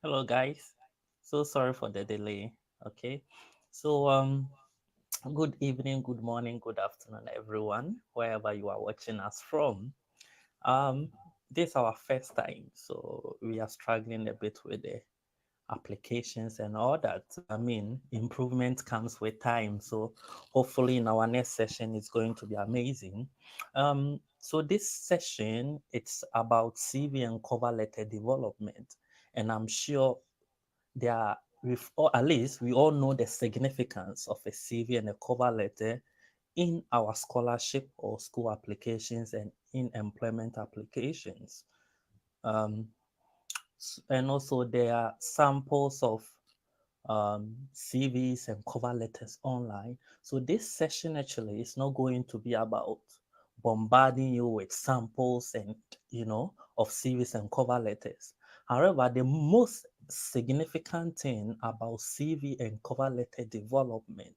Hello, guys. So sorry for the delay. Okay. So, good evening, good morning, good afternoon, everyone, wherever you are watching us from. Um, this is our first time, so we are struggling a bit with the applications and all that. I mean, improvement comes with time. So hopefully in our next session it's going to be amazing. So this session it's about CV and cover letter development, and I'm sure there are or at least we all know the significance of a CV and a cover letter in our scholarship or school applications and in employment applications. Um, and also there are samples of CVs and cover letters online. So this session actually is not going to be about bombarding you with samples and of CVs and cover letters. However, the most significant thing about CV and cover letter development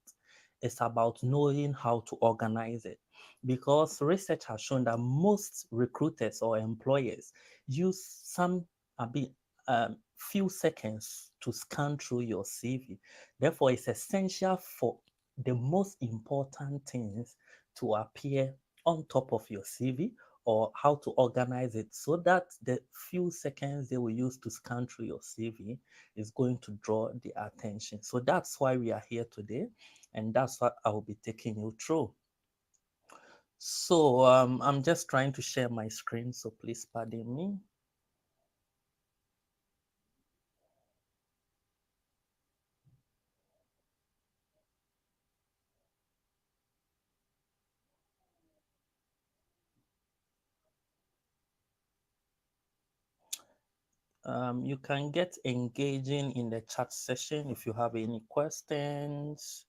is about knowing how to organize it, because research has shown that most recruiters or employers use some a bit few seconds to scan through your CV. Therefore, it's essential for the most important things to appear on top of your CV, or how to organize it so that the few seconds they will use to scan through your CV is going to draw the attention. So that's why we are here today, and that's what I will be taking you through. So I'm just trying to share my screen, so please pardon me. You can get engaging in the chat session if you have any questions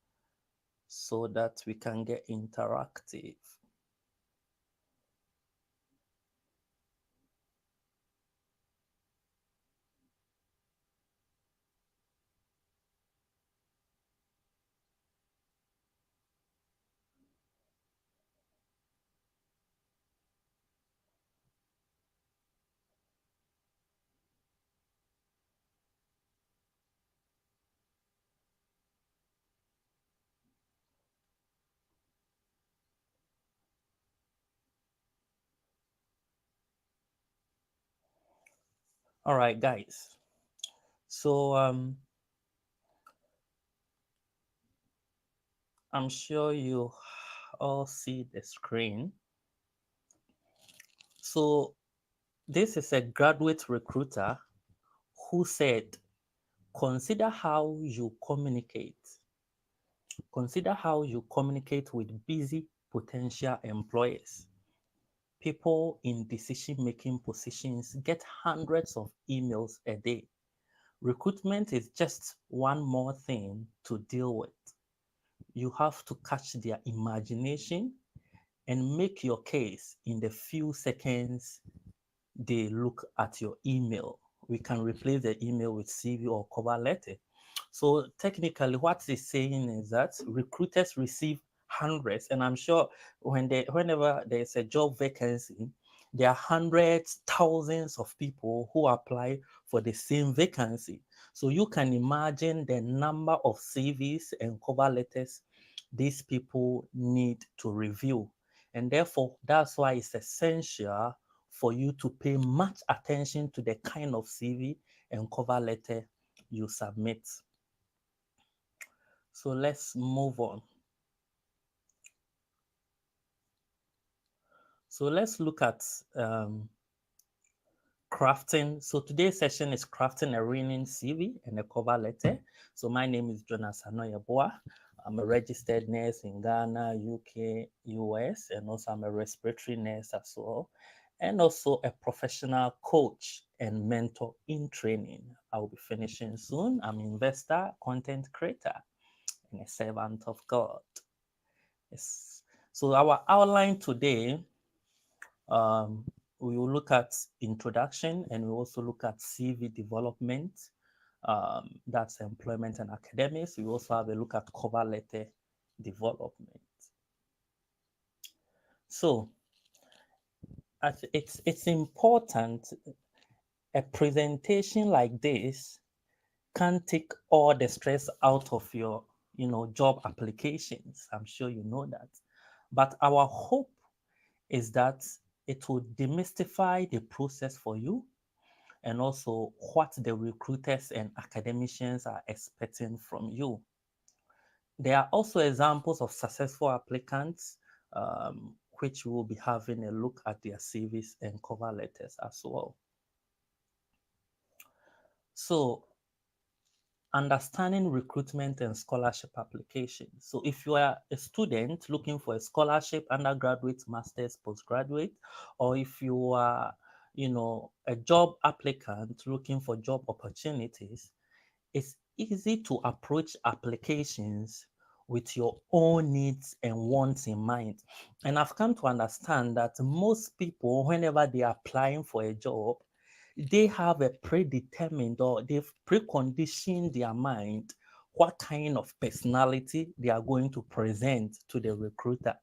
so that we can get interactive. All right, guys. So I'm sure you all see the screen. So this is a graduate recruiter who said, consider how you communicate. Consider how you communicate with busy potential employers. People in decision-making positions get hundreds of emails a day. Recruitment is just one more thing to deal with. You have to catch their imagination and make your case in the few seconds they look at your email. We can replace the email with CV or cover letter. So technically what it's saying is that recruiters receive hundreds, and I'm sure whenever there's a job vacancy, there are hundreds, thousands of people who apply for the same vacancy. So you can imagine the number of CVs and cover letters these people need to review. And therefore, that's why it's essential for you to pay much attention to the kind of CV and cover letter you submit. So let's move on. So let's look at crafting. So today's session is crafting a winning CV and a cover letter. So my name is Jonas Anoyeboa. I'm a registered nurse in Ghana, UK, US, and also I'm a respiratory nurse as well, and also a professional coach and mentor in training. I will be finishing soon. I'm an investor, content creator, and a servant of God. Yes. So our outline today, um, we will look at introduction, and we also look at CV development. That's employment and academics. We also have a look at cover letter development. So it's important, a presentation like this can't take all the stress out of your, job applications. I'm sure you know that. But our hope is that it will demystify the process for you and also what the recruiters and academicians are expecting from you. There are also examples of successful applicants, which will be having a look at their CVs and cover letters as well. So, understanding recruitment and scholarship applications. So, if you are a student looking for a scholarship, undergraduate, master's, postgraduate, or if you are, a job applicant looking for job opportunities, it's easy to approach applications with your own needs and wants in mind. And I've come to understand that most people, whenever they are applying for a job, they have a predetermined or they've preconditioned their mind what kind of personality they are going to present to the recruiter.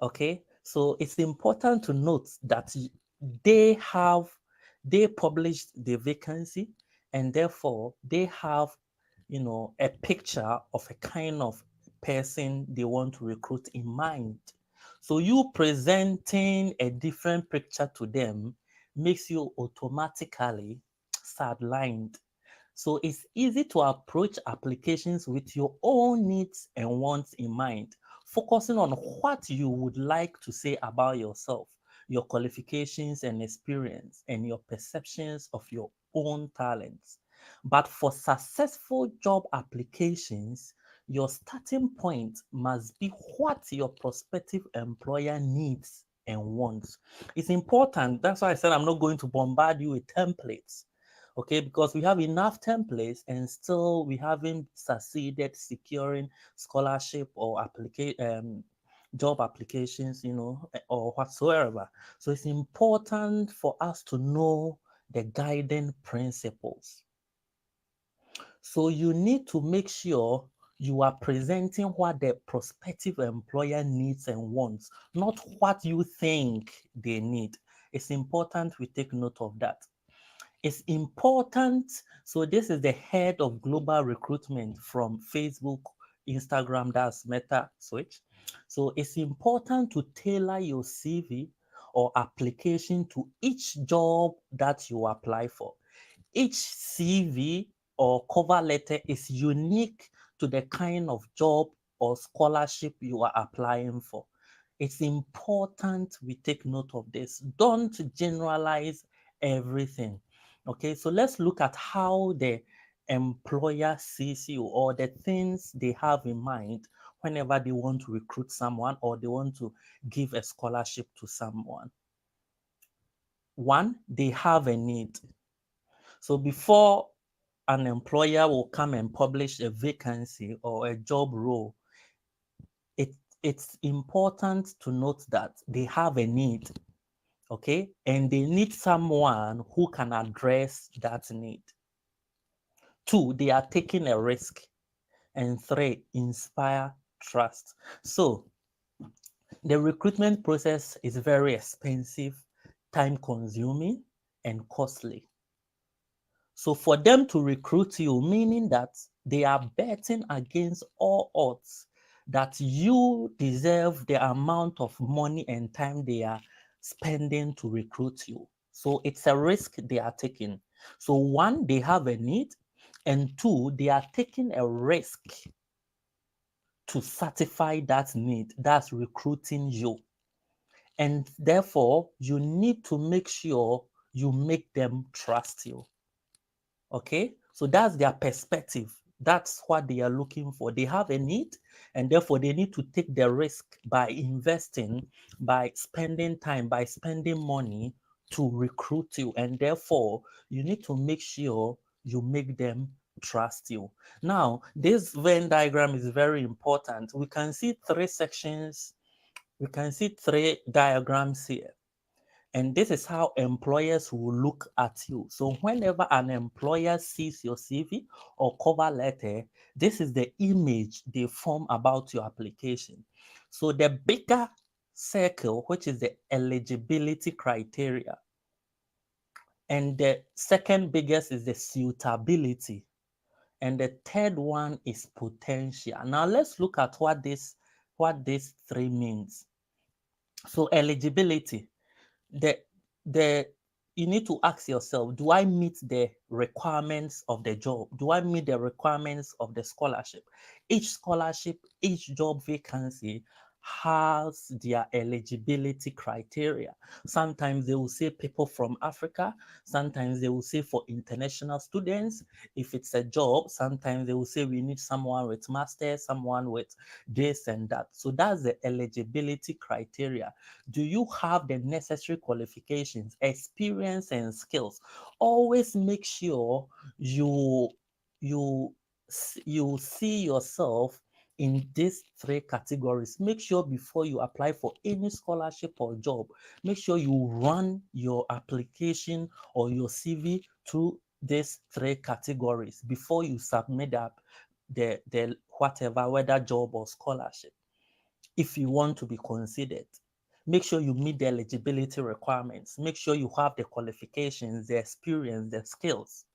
Okay, so it's important to note that they have they published the vacancy and therefore they have a picture of a kind of person they want to recruit in mind. So you presenting a different picture to them makes you automatically sidelined. So it's easy to approach applications with your own needs and wants in mind, focusing on what you would like to say about yourself, your qualifications and experience, and your perceptions of your own talents. But for successful job applications, your starting point must be what your prospective employer needs and wants. It's important. That's why I said I'm not going to bombard you with templates. Okay, because we have enough templates and still we haven't succeeded securing scholarship or job applications, or whatsoever. So it's important for us to know the guiding principles. So you need to make sure you are presenting what the prospective employer needs and wants, not what you think they need. It's important we take note of that. It's important. So this is the head of global recruitment from Facebook, Instagram, that's Meta Switch. So it's important to tailor your CV or application to each job that you apply for. Each CV or cover letter is unique to the kind of job or scholarship you are applying for. It's important we take note of this. Don't generalize everything. Okay, so let's look at how the employer sees you or the things they have in mind whenever they want to recruit someone or they want to give a scholarship to someone. One, they have a need. So before an employer will come and publish a vacancy or a job role, it's important to note that they have a need, okay? And they need someone who can address that need. Two, they are taking a risk. And three, inspire trust. So the recruitment process is very expensive, time consuming, and costly. So for them to recruit you, meaning that they are betting against all odds that you deserve the amount of money and time they are spending to recruit you. So it's a risk they are taking. So one, they have a need, and two, they are taking a risk to satisfy that need. That's recruiting you. And therefore, you need to make sure you make them trust you. Okay, so that's their perspective. That's what they are looking for. They have a need, and therefore they need to take the risk by investing, by spending time, by spending money to recruit you. And therefore, you need to make sure you make them trust you. Now, this Venn diagram is very important. We can see three sections, we can see three diagrams here. And this is how employers will look at you. So whenever an employer sees your CV or cover letter, this is the image they form about your application. So the bigger circle, which is the eligibility criteria, And the second biggest is the suitability. And the third one is potential. Now let's look at what these three means. So eligibility, the the you need to ask yourself, do I meet the requirements of the job? Do I meet the requirements of the scholarship? Each job vacancy has their eligibility criteria. Sometimes they will say people from Africa, sometimes they will say for international students. If it's a job, sometimes they will say we need someone with masters, someone with this and that. So that's the eligibility criteria. Do you have the necessary qualifications, experience, and skills? Always make sure you you you see yourself in these three categories. Make sure before you apply for any scholarship or job, make sure you run your application or your CV through these three categories before you submit up the whatever, whether job or scholarship. If you want to be considered, make sure you meet the eligibility requirements. Make sure you have the qualifications, the experience, the skills.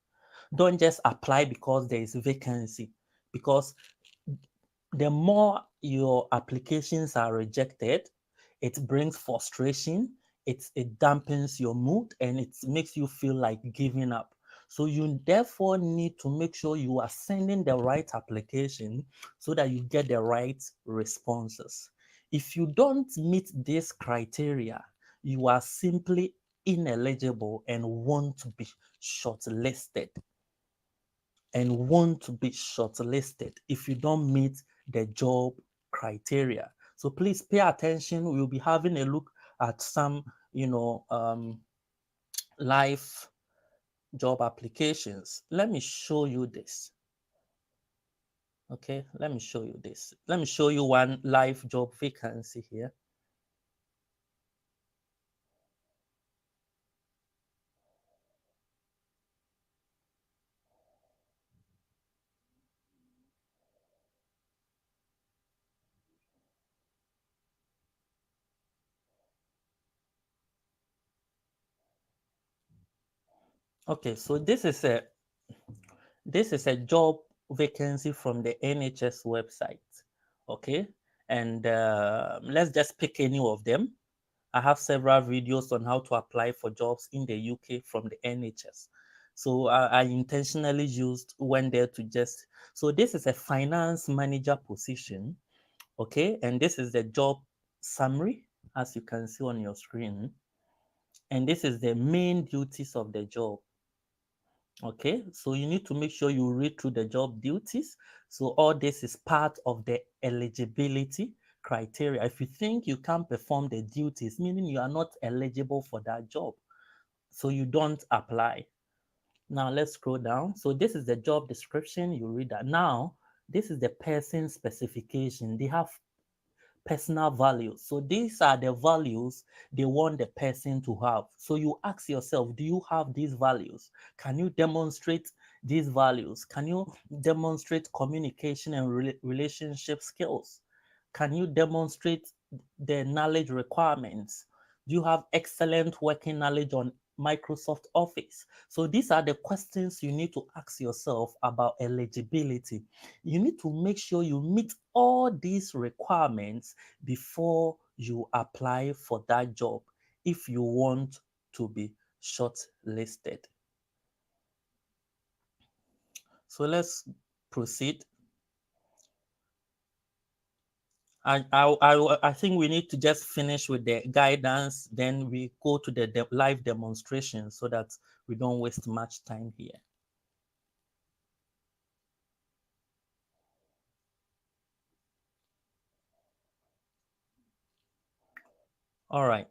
Don't just apply because there is a vacancy, because the more your applications are rejected, it brings frustration, it dampens your mood, and it makes you feel like giving up. So you therefore need to make sure you are sending the right application so that you get the right responses. If you don't meet this criteria, you are simply ineligible and want to be shortlisted if you don't meet the job criteria. So please pay attention. We'll be having a look at some, live job applications. Let me show you this. Okay, let me show you this. Let me show you one live job vacancy here. Okay, so this is a job vacancy from the NHS website. Okay, and let's just pick any of them. I have several videos on how to apply for jobs in the UK from the NHS. So I intentionally went there to just, so this is a finance manager position. Okay, and this is the job summary, as you can see on your screen. And this is the main duties of the job. Okay, so you need to make sure you read through the job duties. So all this is part of the eligibility criteria. If you think you can't perform the duties, meaning you are not eligible for that job, so you don't apply. Now let's scroll down. So this is the job description. You read that. Now this is the person specification. They have personal values. So these are the values they want the person to have. So you ask yourself, do you have these values? Can you demonstrate these values? Can you demonstrate communication and relationship skills? Can you demonstrate the knowledge requirements? Do you have excellent working knowledge on Microsoft Office? So these are the questions you need to ask yourself about eligibility. You need to make sure you meet all these requirements before you apply for that job if you want to be shortlisted. So let's proceed. I think we need to just finish with the guidance, then we go to the live demonstration so that we don't waste much time here. All right.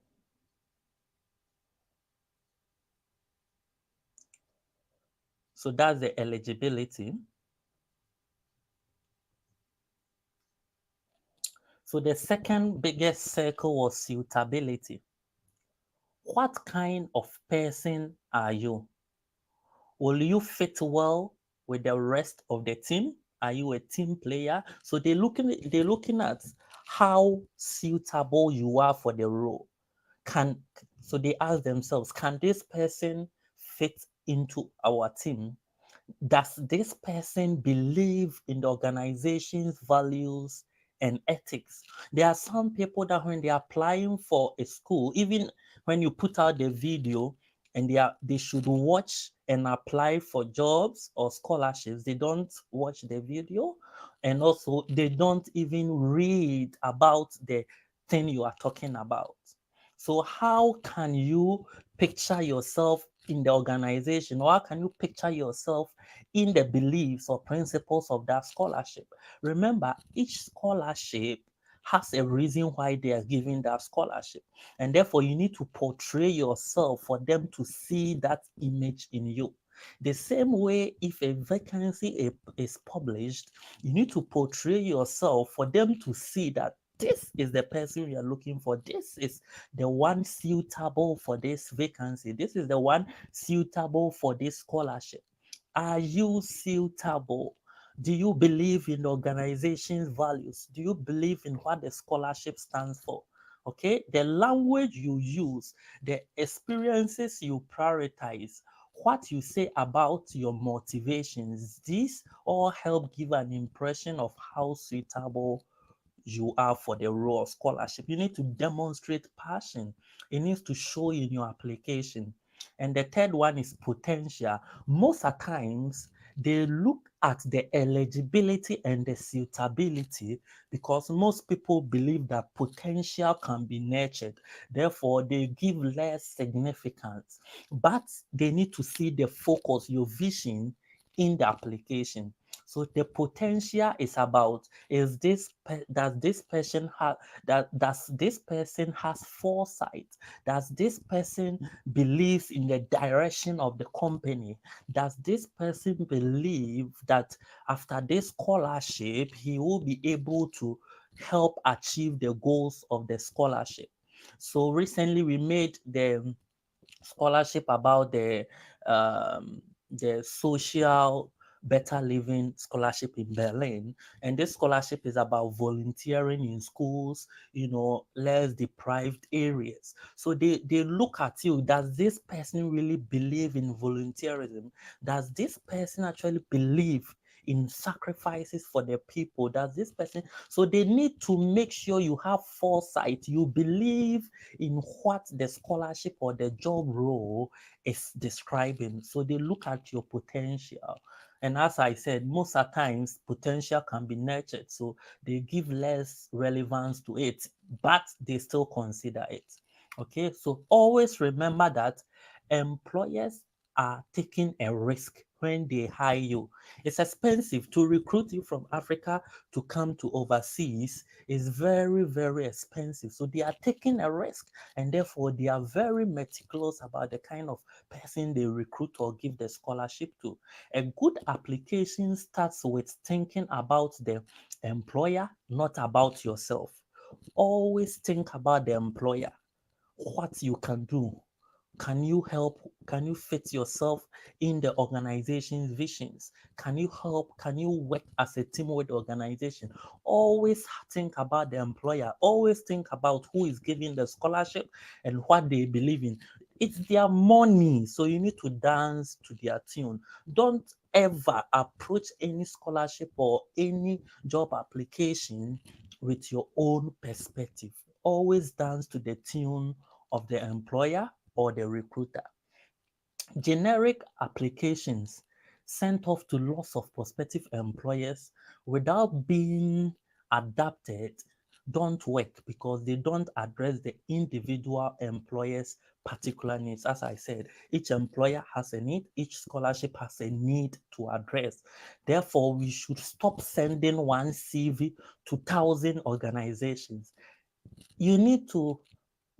So that's the eligibility. So the second biggest circle was suitability. What kind of person are you? Will you fit well with the rest of the team? Are you a team player? So they're looking at how suitable you are for the role. Can so they ask themselves, can this person fit into our team? Does this person believe in the organization's values and ethics? There are some people that when they're applying for a school, even when you put out the video and they should watch and apply for jobs or scholarships, they don't watch the video, and also they don't even read about the thing you are talking about. So how can you picture yourself in the organization, or how can you picture yourself in the beliefs or principles of that scholarship? Remember, each scholarship has a reason why they are giving that scholarship, and therefore you need to portray yourself for them to see that image in you. The same way, if a vacancy is published, you need to portray yourself for them to see that this is the person we are looking for. This is the one suitable for this vacancy. This is the one suitable for this scholarship. Are you suitable? Do you believe in the organization's values? Do you believe in what the scholarship stands for? Okay, the language you use, the experiences you prioritize, what you say about your motivations, these all help give an impression of how suitable you are for the role of scholarship. You need to demonstrate passion. It needs to show in your application. And the third one is potential. Most of times, they look at the eligibility and the suitability because most people believe that potential can be nurtured. Therefore, they give less significance. But they need to see the focus, your vision in the application. So the potential is about, does this person have, that does this person has foresight? Does this person believes in the direction of the company? Does this person believe that after this scholarship he will be able to help achieve the goals of the scholarship? So recently we made the scholarship about the social better living scholarship in Berlin, and this scholarship is about volunteering in schools, less deprived areas. So they look at you. Does this person really believe in volunteerism? Does this person actually believe in sacrifices for the people? Does this person, so they need to make sure you have foresight, you believe in what the scholarship or the job role is describing. So they look at your potential. And as I said, most of the times potential can be nurtured. So they give less relevance to it, but they still consider it. Okay, so always remember that employers are taking a risk when they hire you. It's expensive to recruit you from Africa to come to overseas. Is very, very expensive. So they are taking a risk, and therefore they are very meticulous about the kind of person they recruit or give the scholarship to. A good application starts with thinking about the employer, not about yourself. Always think about the employer, what you can do. Can you help? Can you fit yourself in the organization's visions? Can you help? Can you work as a team with the organization? Always think about the employer. Always think about who is giving the scholarship and what they believe in. It's their money, so you need to dance to their tune. Don't ever approach any scholarship or any job application with your own perspective. Always dance to the tune of the employer or the recruiter. Generic applications sent off to lots of prospective employers without being adapted don't work because they don't address the individual employer's particular needs. As I said, each employer has a need, each scholarship has a need to address. Therefore, we should stop sending one CV to 1,000 organizations. You need to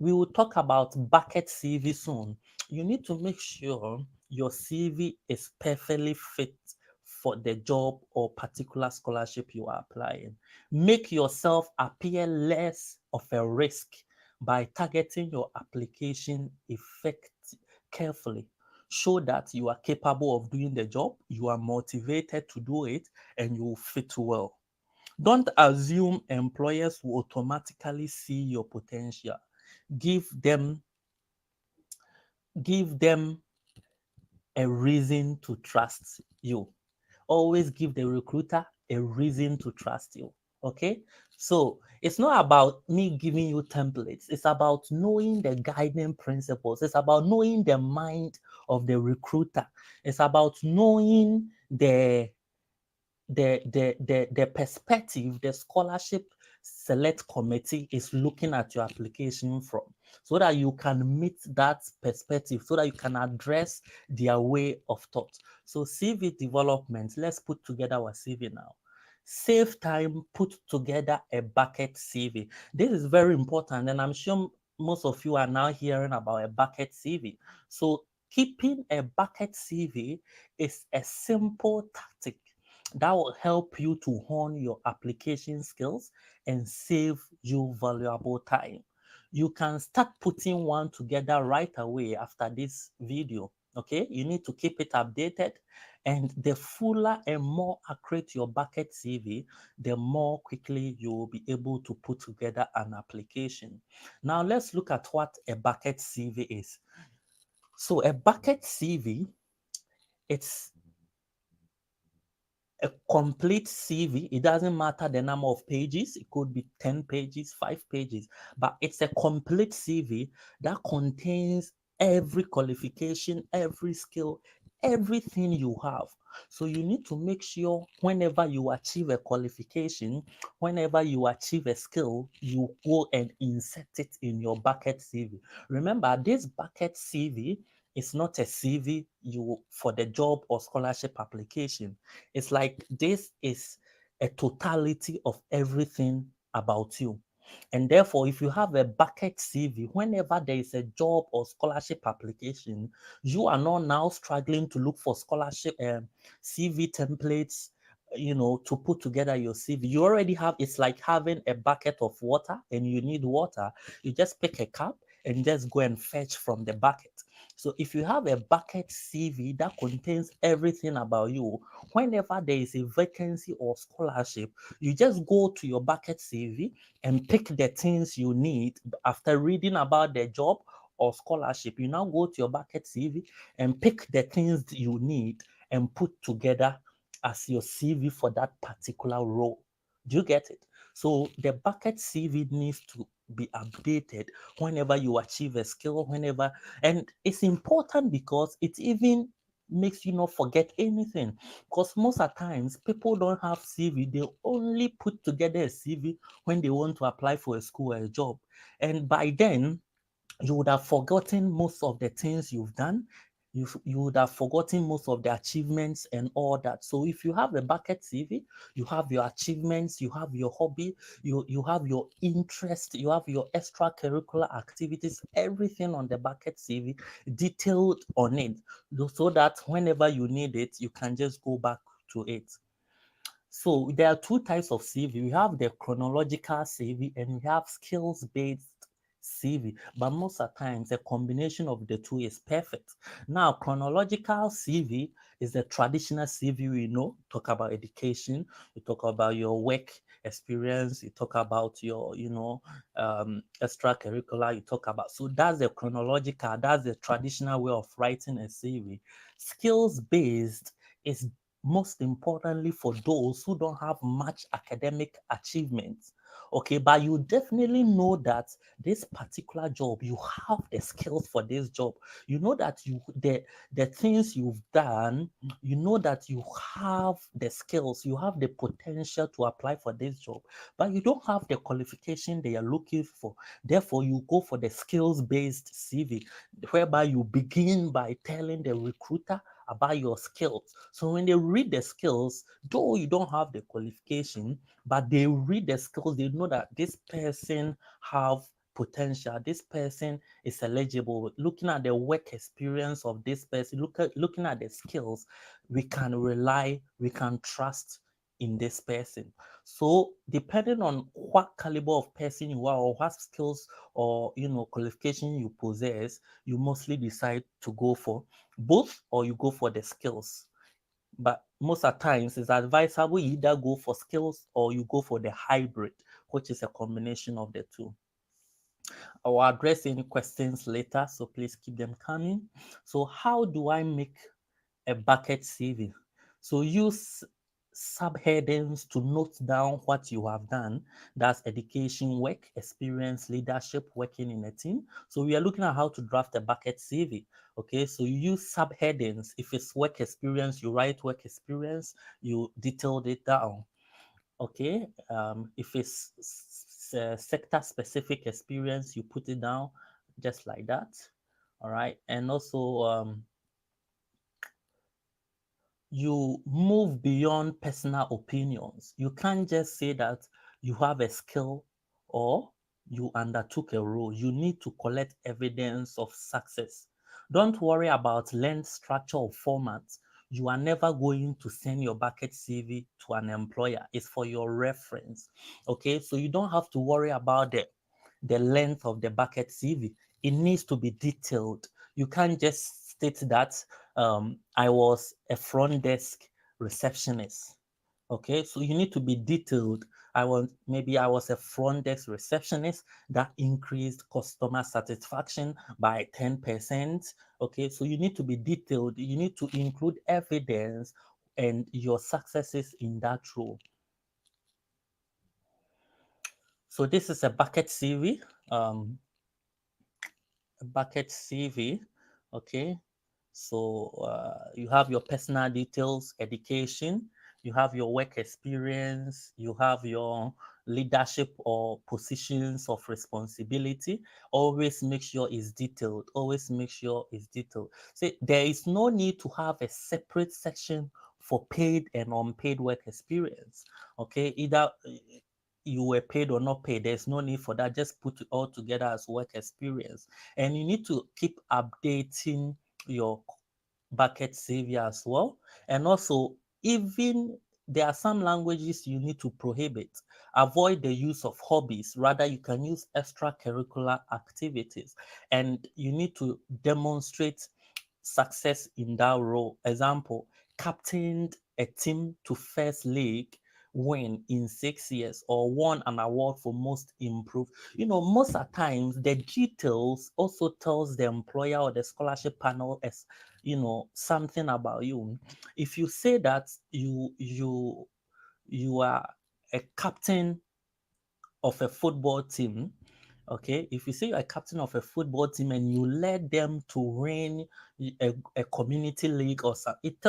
We will talk about bucket CV soon. You need to make sure your CV is perfectly fit for the job or particular scholarship you are applying. Make yourself appear less of a risk by targeting your application carefully. Show that you are capable of doing the job, you are motivated to do it, and you fit well. Don't assume employers will automatically see your potential. Give them give them a reason to trust you. Always give the recruiter a reason to trust you. Okay? So it's not about me giving you templates, it's about knowing the guiding principles, it's about knowing the mind of the recruiter, it's about knowing the perspective the scholarship select committee is looking at your application from, so that you can meet that perspective, so that you can address their way of thought. So CV development, let's put together our CV now. Save time, put together a bucket CV. This is very important, and I'm sure most of you are now hearing about a bucket CV. So keeping a bucket CV is a simple tactic that will help you to hone your application skills and save you valuable time. You can start putting one together right away after this video. Okay, you need to keep it updated, and the fuller and more accurate your bucket CV, the more quickly you will be able to put together an application. Now let's look at what a bucket CV is. So a bucket CV, it's a complete CV. It doesn't matter the number of pages, it could be 10 pages, 5 pages, but it's a complete CV that contains every qualification, every skill, everything you have. So you need to make sure whenever you achieve a qualification, whenever you achieve a skill, you go and insert it in your bucket CV. Remember, this bucket CV is not a CV you for the job or scholarship application. It's like this is a totality of everything about you. And therefore, if you have a bucket CV, whenever there is a job or scholarship application, you are not now struggling to look for scholarship CV templates, to put together your CV. You already have, it's like having a bucket of water and you need water. You just pick a cup and just go and fetch from the bucket. So if you have a bucket CV that contains everything about you, whenever there is a vacancy or scholarship, you just go to your bucket CV and pick the things you need after reading about the job or scholarship. You now go to your bucket CV and pick the things you need and put together as your CV for that particular role. Do you get it? So the bucket CV needs to be updated whenever you achieve a skill, whenever, and it's important because it even makes you not forget anything. Because most of the times people don't have CV, they only put together a CV when they want to apply for a school or a job. And by then, you would have forgotten most of the things you've done. You would have forgotten most of the achievements and all that. So if you have a bucket CV, you have your achievements, you have your hobby, you have your interest, you have your extracurricular activities, everything on the bucket CV detailed on it, so that whenever you need it, you can just go back to it. So there are two types of CV. We have the chronological CV and we have skills-based CV. But most of the times, a combination of the two is perfect. Now, chronological CV is the traditional CV we know. Talk about education, you talk about your work experience, you talk about your, extracurricular, you talk about. So that's the chronological, that's the traditional way of writing a CV. Skills-based is most importantly for those who don't have much academic achievements. Okay, but you definitely know that this particular job, you have the skills for this job. You know that the things you've done, you know that you have the skills, you have the potential to apply for this job, but you don't have the qualification they are looking for. Therefore, you go for the skills-based CV, whereby you begin by telling the recruiter about your skills. So when they read the skills, though you don't have the qualification, but they read the skills, they know that this person have potential, this person is eligible. Looking at the work experience of this person, looking at the skills, we can rely, we can trust in this person. So depending on what caliber of person you are or what skills or qualification you possess, you mostly decide to go for both or you go for the skills. But most of the times it's advisable you either go for skills or you go for the hybrid, which is a combination of the two. I will address any questions later, so please keep them coming. So how do I make a bucket CV. So use subheadings to note down what you have done. That's education, work, experience, leadership, working in a team. So we are looking at how to draft a bucket CV. Okay, so you use subheadings. If it's work experience, you write work experience, you detailed it down. Okay, if it's sector specific experience, you put it down just like that. All right, and also you move beyond personal opinions. You can't just say that you have a skill or you undertook a role. You need to collect evidence of success. Don't worry about length, structure, or format. You are never going to send your bucket CV to an employer. It's for your reference. Okay, so you don't have to worry about the length of the bucket CV. It needs to be detailed. You can't just state that I was a front desk receptionist. Okay, so you need to be detailed. Maybe I was a front desk receptionist that increased customer satisfaction by 10%. Okay, so you need to be detailed. You need to include evidence and your successes in that role. So this is a bucket CV. Um, a bucket CV. Okay, so you have your personal details, education, you have your work experience, you have your leadership or positions of responsibility. Always make sure it's detailed. Always make sure it's detailed. See, there is no need to have a separate section for paid and unpaid work experience. Okay, either you were paid or not paid, there's no need for that. Just put it all together as work experience. And you need to keep updating your bucket savior as well. And also, even there are some languages you need to prohibit. Avoid the use of hobbies. Rather, you can use extracurricular activities. And you need to demonstrate success in that role. Example, captained a team to first league win in 6 years or won an award for most improved. Most of the times the details also tells the employer or the scholarship panel as something about you. If you say that you are a captain of a football team, okay, if you say you're a captain of a football team and you led them to win a community league or something, it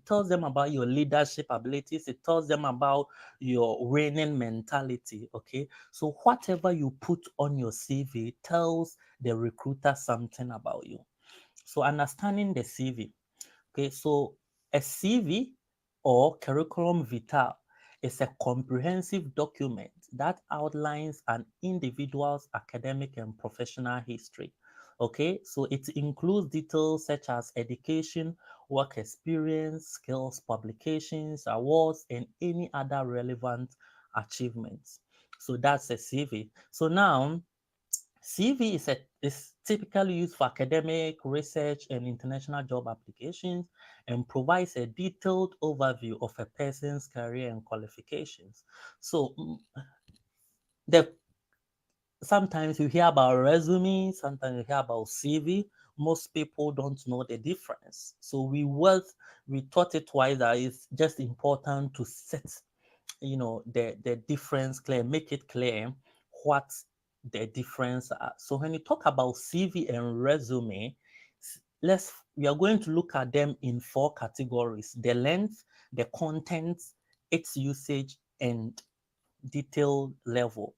tells them about your leadership abilities. It tells them about your winning mentality. Okay, so whatever you put on your CV tells the recruiter something about you. So understanding the CV. Okay, so a CV or curriculum vitae is a comprehensive document that outlines an individual's academic and professional history. Okay, so it includes details such as education, work experience, skills, publications, awards, and any other relevant achievements. So that's a CV. So now, CV is typically used for academic, research, and international job applications and provides a detailed overview of a person's career and qualifications. So the sometimes you hear about resume, sometimes you hear about CV. Most people don't know the difference. So we taught it twice that it's just important to set the difference clear, make it clear what the difference are. So when you talk about CV and resume, we are going to look at them in four categories: the length, the content, its usage, and detail level.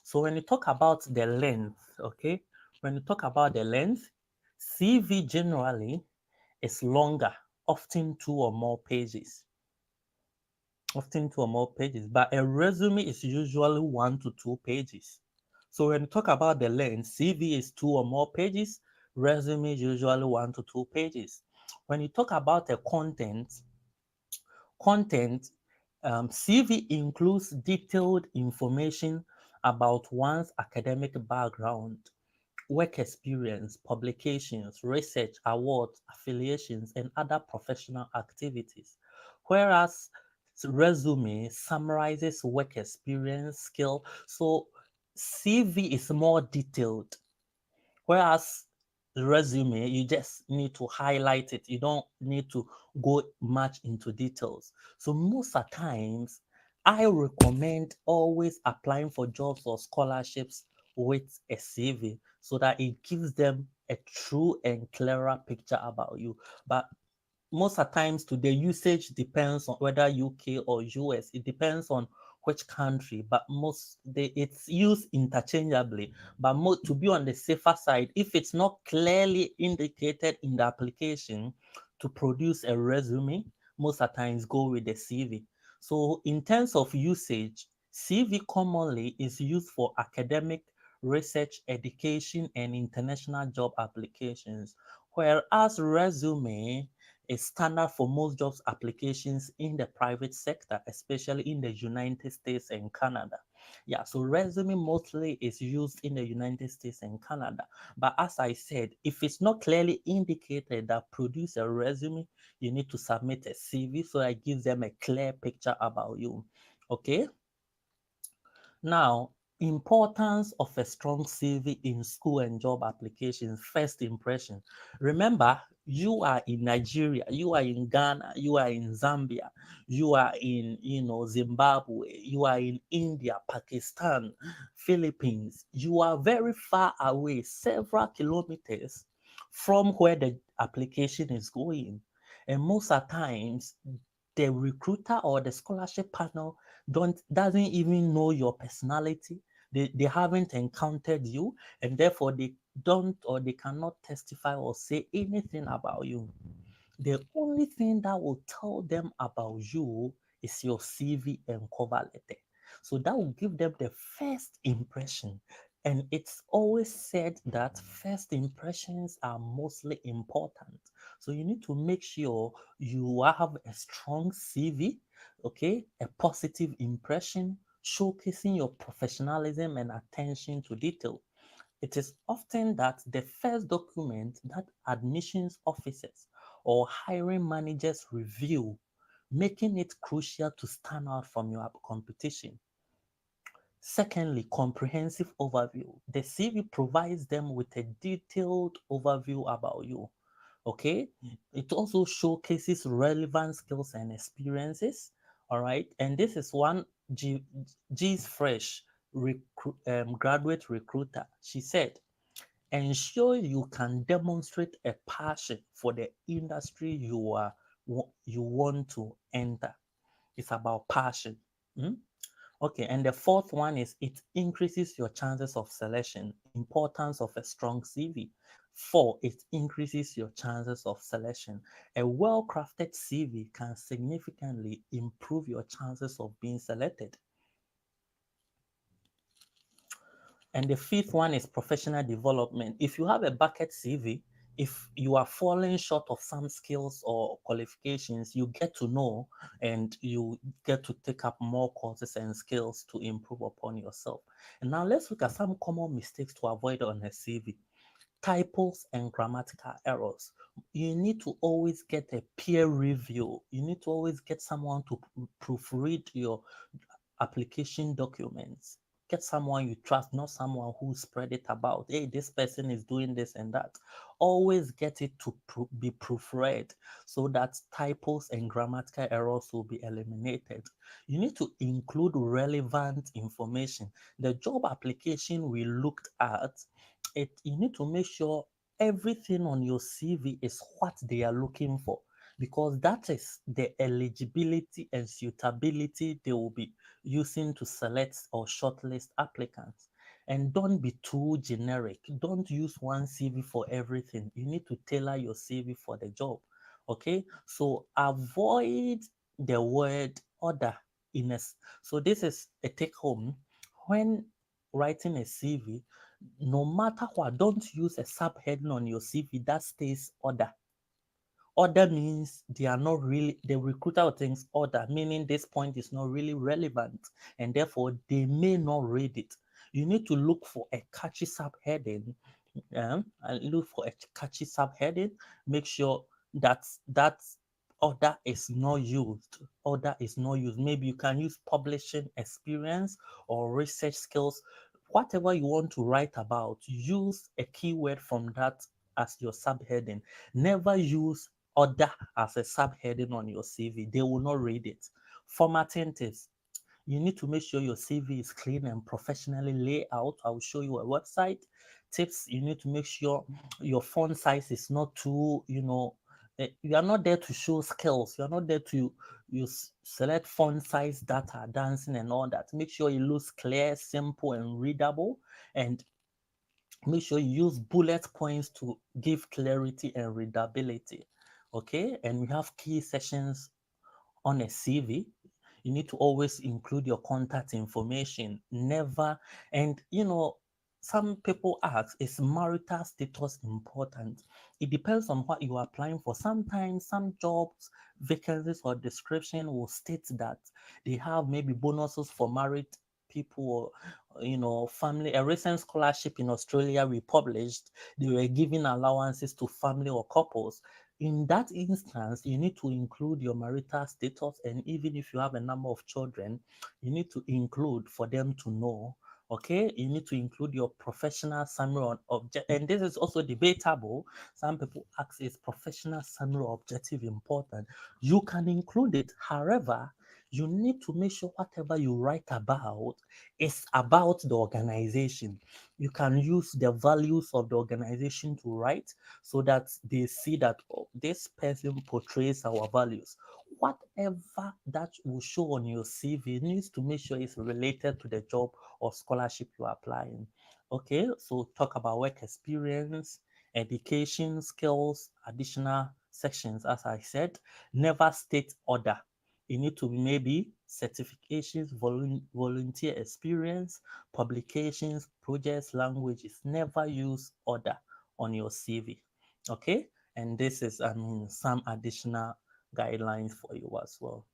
So when you talk about the length, okay, when you talk about the length, CV generally is longer, often often two or more pages, but a resume is usually 1 to 2 pages. So when you talk about the length, CV is 2 or more pages, resume is usually 1 to 2 pages. When you talk about the content, CV includes detailed information about one's academic background, work experience, publications, research, awards, affiliations, and other professional activities. Whereas resume summarizes work experience, skill. So CV is more detailed, whereas resume, you just need to highlight it. You don't need to go much into details. So most of times, I recommend always applying for jobs or scholarships with a CV so that it gives them a true and clearer picture about you. But most of times today usage depends on whether UK or US. It depends on which country, but it's used interchangeably. But to be on the safer side, if it's not clearly indicated in the application to produce a resume, most of the times go with the CV. So in terms of usage, CV commonly is used for academic, research, education, and international job applications, whereas resume is standard for most jobs applications in the private sector, especially in the United States and Canada. Yeah, so resume mostly is used in the United States and Canada. But as I said, if it's not clearly indicated that produce a resume, you need to submit a CV so it gives them a clear picture about you. Okay. Now, importance of a strong CV in school and job applications, first impression. Remember, you are in Nigeria, you are in Ghana, you are in Zambia, you are in, Zimbabwe, you are in India, Pakistan, Philippines. You are very far away, several kilometers from where the application is going. And most of the times, the recruiter or the scholarship panel doesn't even know your personality. They haven't encountered you, and therefore they don't or they cannot testify or say anything about you. The only thing that will tell them about you is your CV and cover letter. So that will give them the first impression. And it's always said that first impressions are mostly important. So you need to make sure you have a strong CV, okay, a positive impression, showcasing your professionalism and attention to detail. It is often that the first document that admissions officers or hiring managers review, making it crucial to stand out from your competition. Secondly, comprehensive overview. The CV provides them with a detailed overview about you. Okay, it also showcases relevant skills and experiences. All right, and this is one G's Fresh graduate recruiter. She said, ensure you can demonstrate a passion for the industry you want to enter. It's about passion. Hmm? Okay, and the fourth one is it increases your chances of selection. Importance of a strong CV. Four, it increases your chances of selection. A well-crafted CV can significantly improve your chances of being selected. And the fifth one is professional development. If you have a bucket CV, if you are falling short of some skills or qualifications, you get to know and you get to take up more courses and skills to improve upon yourself. And now let's look at some common mistakes to avoid on a CV. Typos and grammatical errors. You need to always get a peer review. You need to always get someone to proofread your application documents. Get someone you trust, not someone who spread it about. Hey, this person is doing this and that. Always get it to be proofread so that typos and grammatical errors will be eliminated. You need to include relevant information. The job application we looked at, you need to make sure everything on your CV is what they are looking for, because that is the eligibility and suitability they will be using to select or shortlist applicants. And don't be too generic. Don't use one CV for everything. You need to tailor your CV for the job. Okay, so avoid the word order in a. So this is a take home. When writing a CV, no matter what, don't use a subheading on your CV that stays order. Order means they are not really, the recruiter thinks order, meaning this point is not really relevant and therefore they may not read it. You need to look for a catchy subheading, and look for a catchy subheading. Make sure that order is not used. Order is not used. Maybe you can use publishing experience or research skills. Whatever you want to write about, use a keyword from that as your subheading. Never use other as a subheading on your CV. They will not read it. Formatting tips. You need to make sure your CV is clean and professionally laid out. I will show you a website. Tips, you need to make sure your font size is not too, you are not there to show skills. You are not there to select font size that are dancing and all that. Make sure it looks clear, simple, and readable. And make sure you use bullet points to give clarity and readability. Okay, and we have key sections on a CV. You need to always include your contact information. Never, and some people ask, is marital status important? It depends on what you are applying for. Sometimes some jobs, vacancies, or description will state that they have maybe bonuses for married people, or family. A recent scholarship in Australia we published, they were giving allowances to family or couples. In that instance, you need to include your marital status, and even if you have a number of children, you need to include for them to know. Okay, you need to include your professional summary on object, and this is also debatable. Some people ask, is professional summary objective important? You can include it. However, you need to make sure whatever you write about is about the organization. You can use the values of the organization to write, so that they see that, oh, this person portrays our values. Whatever that will show on your CV needs to make sure it's related to the job or scholarship you're applying. Okay, so talk about work experience, education, skills, additional sections. As I said, never state order. You need to be maybe certifications, volunteer experience, publications, projects, languages. Never use order on your CV. Okay, and this is, some additional guidelines for you as well.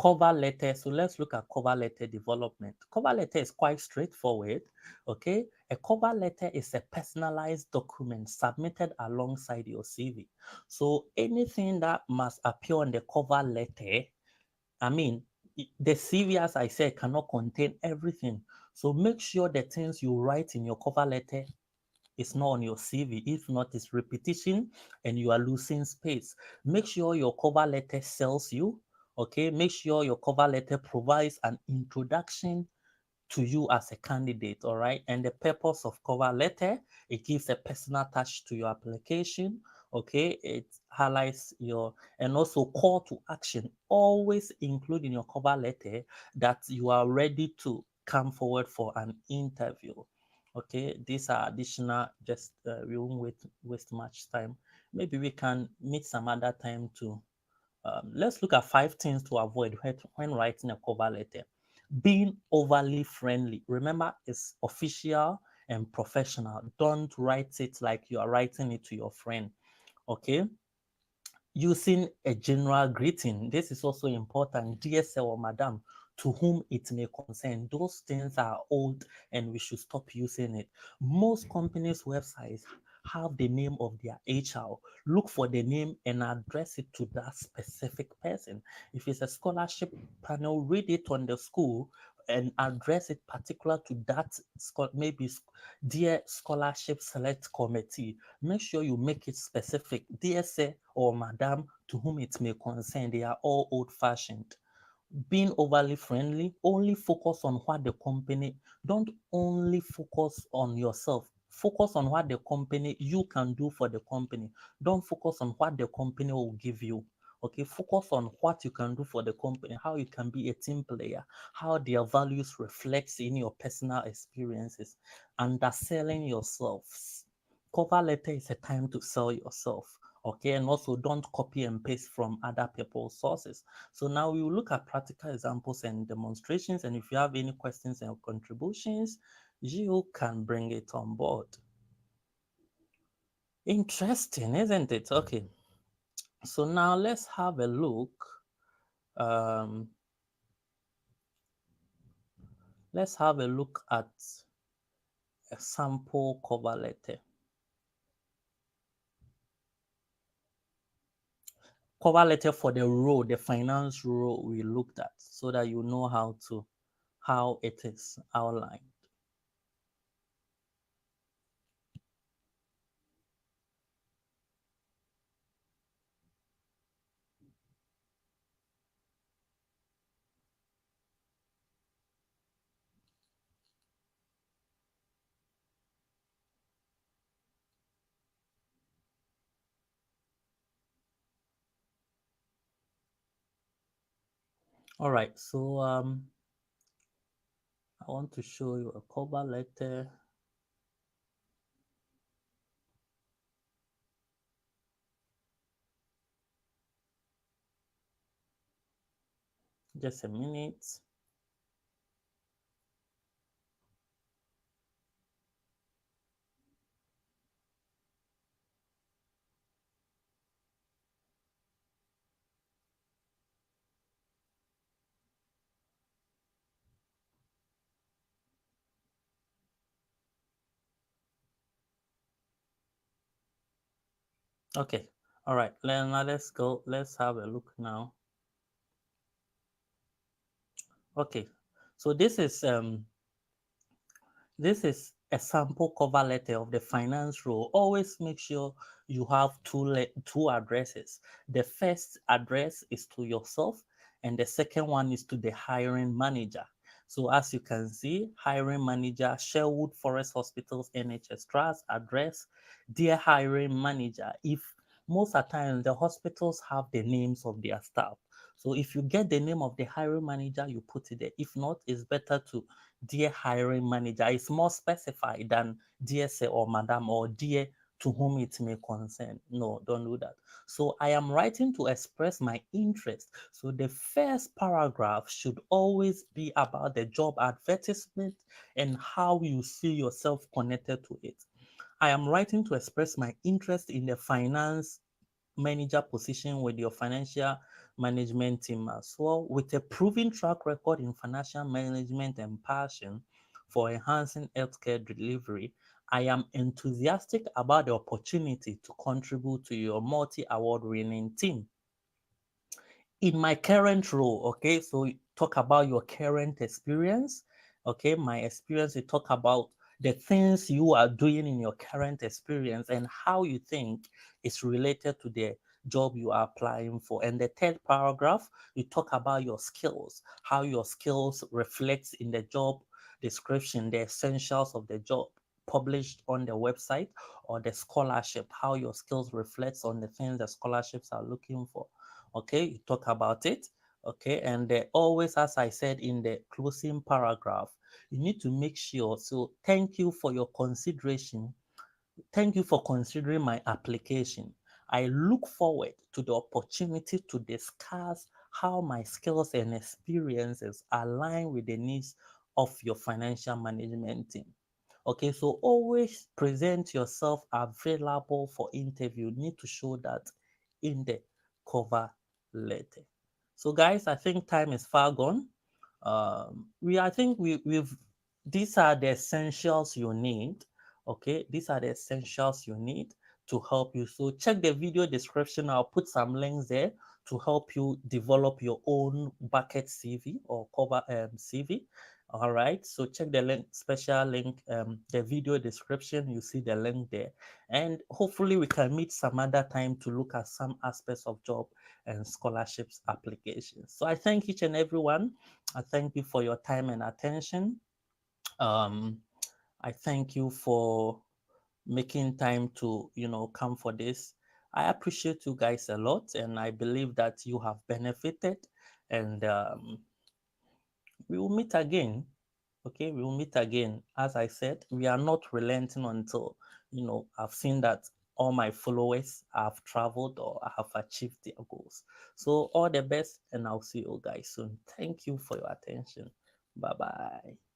Cover letter. So let's look at cover letter development. Cover letter is quite straightforward. Okay, a cover letter is a personalized document submitted alongside your CV. So anything that must appear on the cover letter, I mean, the CV, as I said, cannot contain everything. So make sure the things you write in your cover letter is not on your CV. If not, it's repetition and you are losing space. Make sure your cover letter sells you. Okay, make sure your cover letter provides an introduction to you as a candidate. All right, and the purpose of cover letter, it gives a personal touch to your application. Okay, it highlights your, and also call to action. Always include in your cover letter that you are ready to come forward for an interview. Okay, these are additional, just we won't waste much time. Maybe we can meet some other time to, let's look at 5 things to avoid when writing a cover letter. Being overly friendly. Remember, it's official and professional. Don't write it like you are writing it to your friend. Okay, using a general greeting. This is also important. Dear sir or madam, to whom it may concern. Those things are old and we should stop using it. Most companies' websites have the name of their HR. Look for the name and address it to that specific person. If it's a scholarship panel, read it on the school and address it particular to that maybe dear scholarship select committee. Make sure you make it specific. Dear sir or madam, to whom it may concern. They are all old-fashioned. Being overly friendly, only focus on what the company, don't only focus on yourself. Focus on what the company, you can do for the company. Don't focus on what the company will give you. Okay, focus on what you can do for the company, how you can be a team player, how their values reflects in your personal experiences. Underselling yourself. Cover letter is a time to sell yourself. Okay, and also don't copy and paste from other people's sources. So now we will look at practical examples and demonstrations, and if you have any questions and contributions, you can bring it on board. Interesting, isn't it? Okay, so now let's have a look. um, let's have a look at a sample cover letter. Cover letter for the role, the finance role we looked at, so that you know how it is outlined. All right, so I want to show you a cover letter. Just a minute. Okay. All right. Now let's go. Let's have a look now. Okay. So this is a sample cover letter of the finance role. Always make sure you have two addresses. The first address is to yourself, and the second one is to the hiring manager. So as you can see, hiring manager, Sherwood Forest Hospitals NHS Trust address, dear hiring manager. If most of the time the hospitals have the names of their staff. So if you get the name of the hiring manager, you put it there. If not, it's better to dear hiring manager. It's more specified than dear sir or madam or dear to whom it may concern. No, don't do that. So I am writing to express my interest. So the first paragraph should always be about the job advertisement and how you see yourself connected to it. I am writing to express my interest in the finance manager position with your financial management team as well, with a proven track record in financial management and passion for enhancing healthcare delivery. I am enthusiastic about the opportunity to contribute to your multi-award winning team in my current role. Okay, so talk about your current experience. Okay, my experience, you talk about the things you are doing in your current experience and how you think it's related to the job you are applying for. And the third paragraph, you talk about your skills, how your skills reflects in the job description, the essentials of the job published on the website, or the scholarship, how your skills reflects on the things the scholarships are looking for. Okay, you talk about it. Okay, and always, as I said in the closing paragraph, you need to make sure. So thank you for your consideration. Thank you for considering my application. I look forward to the opportunity to discuss how my skills and experiences align with the needs of your financial management team. Okay, so always present yourself available for interview. You need to show that in the cover letter. So, guys, I think time is far gone. I think we've these are the essentials you need. Okay, these are the essentials you need to help you. So check the video description. I'll put some links there to help you develop your own bucket CV or cover CV. All right, so check the link, special link, the video description. You see the link there, and hopefully we can meet some other time to look at some aspects of job and scholarships applications. So I thank each and everyone. I thank you for your time and attention. Um, I thank you for making time to come for this. I appreciate you guys a lot, and I believe that you have benefited. And we will meet again. Okay, we will meet again. As I said, we are not relenting until I've seen that all my followers have traveled or have achieved their goals. So all the best, and I'll see you guys soon. Thank you for your attention. Bye bye.